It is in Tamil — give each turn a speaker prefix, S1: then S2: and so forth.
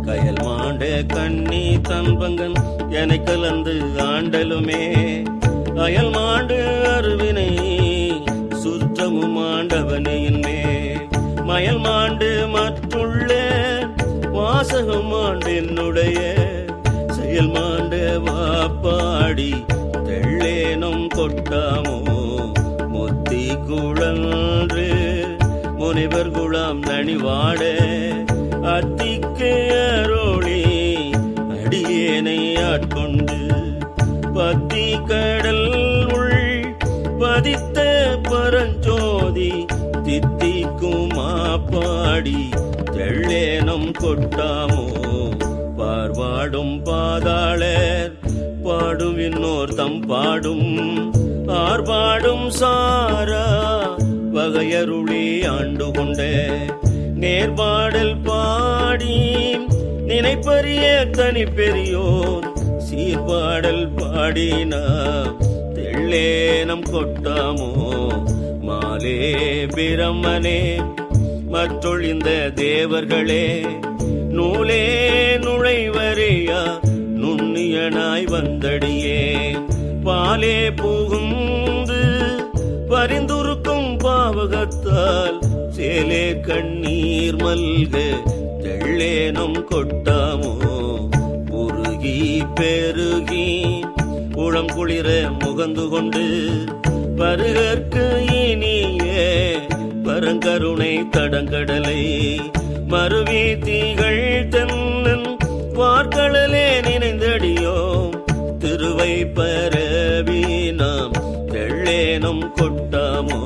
S1: கயல் மாண்ட கண்ணி தன்பங்கன் என கலந்து ஆண்டலுமே அயல் மாண்டு அருவினை சுற்றமும் ஆண்டவனையின்மே மயல் மாண்டு மற்றுள்ள வாசகம் மாண்டு என்னுடைய செயல் மாண்டு வாப்பாடி தெள்ளேனும் கொட்டாமோ முத்தி குழன்று முனிவர் குழாம் நனிவாட அத்திக்கு அரோளி அடியேனை ஆட்கொண்டு பத்தி கடல் உள் பதித்த பரஞ்சோதி தித்திக்கும் மாப்பாடி தெள்ளேனம் கொட்டாமோ பார்வாடும் பாதாளர் பாடுவின்னோர் தம் பாடும் ஆர்பாடும் சாரா வகையருளி ஆண்டு கொண்ட நேர்பாடல் பாடி நினைப்பறிய தனி பெரியோர் சீர்பாடல் பாடினா தெள்ளேனம் கொட்டாமோ மாலே பிரம்மனே மற்றொழிந்த தேவர்களே நூலே நுழைவரையா நுண்ணியனாய் வந்தடியே பாலே புகுந்து பரிந்துருக்கும் பாவகத்தால் சேலே கண்ணீர் மல்க தெள்ளேனம் கொட்டாமோ உருகி பெருகி உளம் குளிர முகந்து கொண்டு பருகற்கு இனிய பரங்கருணை தடங்கடலை மருவி தீகள் தென்னன் வார்கடலே நினைந்தடியோம் திருவை பரவி நாம் தெள்ளேனம் கொட்டாமோ